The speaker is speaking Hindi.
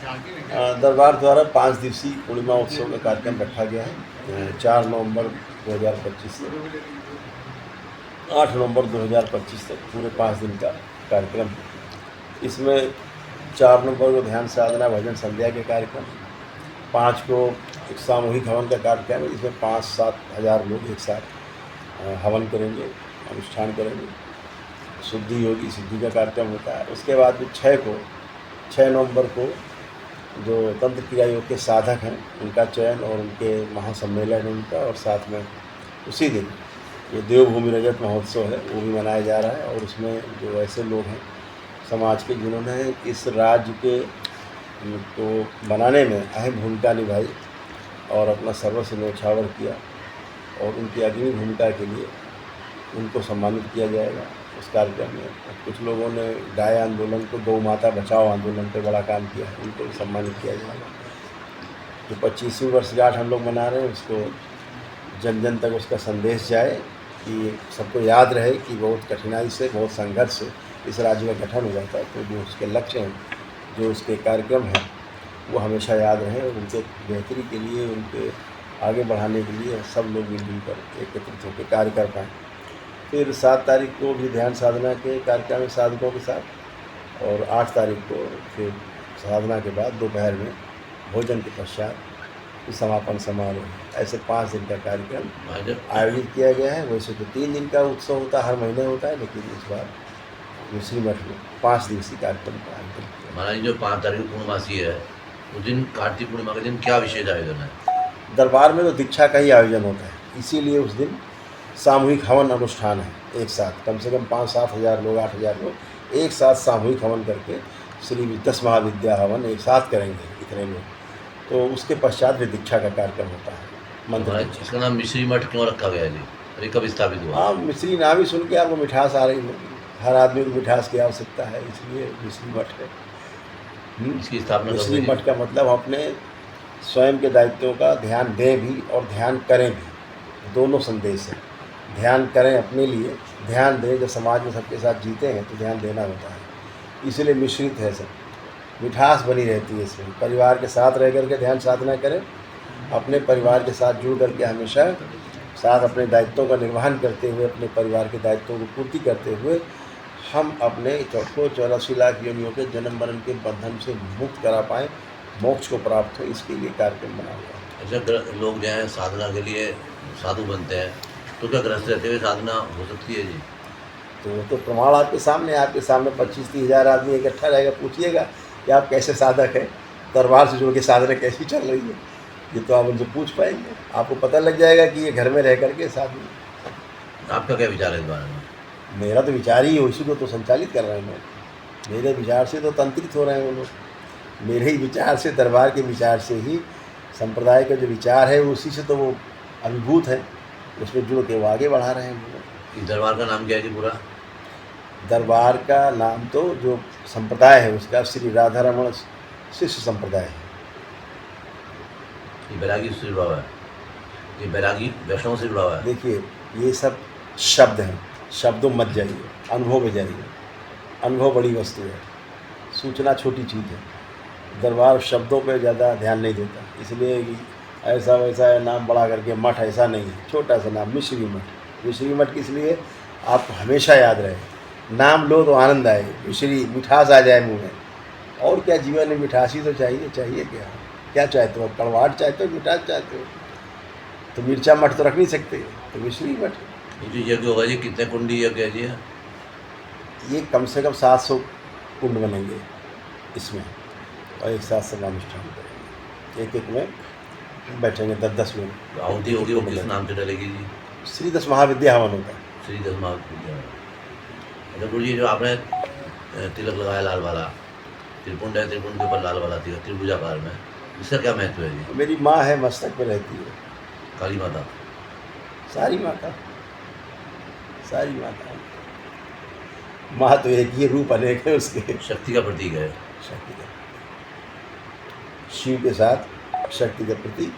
दरबार द्वारा 5 दिवसीय पूर्णिमा उत्सव का कार्यक्रम रखा गया है 4 नवंबर 2025 से 8 नवंबर 2025 तक पूरे 5 दिन का कार्यक्रम है। इसमें 4 नवंबर को ध्यान साधना भजन संध्या के कार्यक्रम, 5 को एक सामूहिक हवन का कार्यक्रम है जिसमें 5-7 हज़ार लोग एक साथ हवन करेंगे, अनुष्ठान करेंगे, शुद्धि होगी, सिद्धि का कार्यक्रम होता है। उसके बाद भी 6 नवंबर को जो तंत्र क्रिया योग के साधक हैं उनका चयन और उनके महासम्मेलन उनका, और साथ में उसी दिन ये देवभूमि रजत महोत्सव है वो भी मनाया जा रहा है। और उसमें जो ऐसे लोग हैं समाज के जिन्होंने इस राज्य के को बनाने में अहम भूमिका निभाई और अपना सर्वस्व न्यौछावर किया, और उनकी अग्नि भूमिका के लिए उनको सम्मानित किया जाएगा उस कार्यक्रम में। कुछ लोगों ने गाय आंदोलन को गौ माता बचाओ आंदोलन पे बड़ा काम किया है, उनको भी सम्मानित किया जाएगा। जो 25वीं वर्षगांठ हम लोग मना रहे हैं उसको जन जन तक उसका संदेश जाए कि सबको याद रहे कि बहुत कठिनाई से, बहुत संघर्ष से इस राज्य का गठन हो जाता है। तो जो उसके लक्ष्य हैं, जो उसके कार्यक्रम हैं, वो हमेशा याद रहें और उनके बेहतरी के लिए, उनके आगे बढ़ाने के लिए सब लोग मिलजुल कर एकत्रित होकर कार्य कर पाएँ। फिर 7 तारीख को भी ध्यान साधना के कार्यक्रम है साधकों के साथ, और 8 तारीख को फिर साधना के बाद दोपहर में भोजन के पश्चात समापन समारोह। ऐसे 5 दिन का कार्यक्रम आयोजित किया गया है। वैसे तो 3 दिन का उत्सव होता है, हर महीने होता है, लेकिन इस बार मिश्री मठ में 5 दिवसीय कार्यक्रम का आयोजन किया। महाराज जो 5 तारीख पूर्णमासी है उस दिन कार्तिक पूर्णिमा के दिन क्या विशेष आयोजन है? दरबार में तो दीक्षा का ही आयोजन होता है, इसीलिए उस दिन सामूहिक हवन अनुष्ठान है। एक साथ कम से कम 5-7 हज़ार लोग, 8 हज़ार लोग एक साथ सामूहिक हवन करके श्री 10 महाविद्या हवन एक साथ करेंगे इतने लोग। तो उसके पश्चात भी दीक्षा का कार्यक्रम होता है। मंत्र इसका नाम मिश्री मठ क्यों रखा गया जी? अरे कब स्थापित हुआ? हाँ, मिश्री नाम ही सुन के आपको मिठास आ रही होगी। हर आदमी को मिठास की आवश्यकता है, इसलिए मिश्री मठ है। इसकी स्थापना मिश्री मठ का मतलब अपने स्वयं के दायित्वों का ध्यान दें भी और ध्यान करें भी, दोनों संदेश है। ध्यान करें अपने लिए, ध्यान दें, जब समाज में सबके साथ जीते हैं तो ध्यान देना होता है, इसलिए मिश्रित है सब, मिठास बनी रहती है इसमें। परिवार के साथ रह करके ध्यान साधना करें, अपने परिवार के साथ जुड़ करके हमेशा साथ अपने दायित्वों का निर्वहन करते हुए, अपने परिवार के दायित्वों को पूर्ति करते हुए हम अपने 84 लाख योनियों के जन्म मरण के बंधन से मुक्त करा पाएँ, मोक्ष को प्राप्त हो, इसके लिए कार्यक्रम बना हुआ है। अच्छा, लोग जो हैं साधना के लिए साधु बनते हैं तो क्या ग्रस्त रहते हुए साधना हो सकती है जी? तो वो तो प्रमाण आपके सामने 25-30 हज़ार आदमी इकट्ठा रहेगा, पूछिएगा कि आप कैसे साधक हैं, दरबार से जुड़ के साधना कैसी चल रही है, ये तो आप उनसे पूछ पाएंगे, आपको पता लग जाएगा कि ये घर में रह करके साधु। आपका क्या विचार है इस बारे में? मेरा तो विचार ही है, इसी को तो संचालित कर रहे हैं मैं। मेरे विचार से तो तंत्रित हो रहे हैं वो लोग, मेरे ही विचार से, दरबार के विचार से ही, संप्रदाय का जो विचार है उसी से तो वो अभिभूत है, उसमें जुड़ के वो आगे बढ़ा रहे हैं। इस दरबार का नाम क्या है जी पूरा? दरबार का नाम तो जो संप्रदाय है उसका श्री राधा रमण शिष्य संप्रदाय है। ये बैरागी से जुड़ा हुआ है, ये बैरागी वैष्णव से जुड़ा हुआ है। देखिए ये सब शब्द हैं, शब्दों मत जाइए, अनुभव में जाइए। अनुभव बड़ी वस्तु है, सूचना छोटी चीज़ है। दरबार शब्दों पे ज़्यादा ध्यान नहीं देता, इसलिए ऐसा वैसा नाम बड़ा करके मठ, ऐसा नहीं है, छोटा सा नाम मिश्री मठ। मिश्री मठ किस लिए? आपको हमेशा याद रहे, नाम लो तो आनंद आए, मिश्री मिठास आ जाए मुँह में। और क्या जीवन में मिठास ही तो चाहिए, चाहिए क्या चाहते हो? कड़वाहट चाहते हो, मिठास चाहते हो? तो मिर्चा मठ तो रख नहीं सकते, तो मिश्री मठ। ये जो यज्ञ होगा जी, कितने कुंडी यज्ञ है जी? ये कम से कम 700 कुंड बनेंगे इसमें, और एक साथ सब अनुष्ठान करेंगे, एक एक में बैठेंगे 10-10 लोग। आहुति होगी वो किस नाम से डलेगी जी? श्री 10 महाविद्या हवन होता है। श्री 10 महाविद्या। अच्छा गुरु जी, जो आपने तिलक लगाया लाल वाला, त्रिपुंड है, त्रिपुंड के ऊपर लाल वाला तिलक त्रिभुजाकार में, इसका क्या महत्व है जी? मेरी माँ है, मस्तक पे रहती है, काली माता। सारी माता, सारी माता। माँ तो एक ही, रूप अनेक है उसके। शक्ति का प्रतीक है। शक्ति का, शिव के साथ शक्ति का प्रतीक।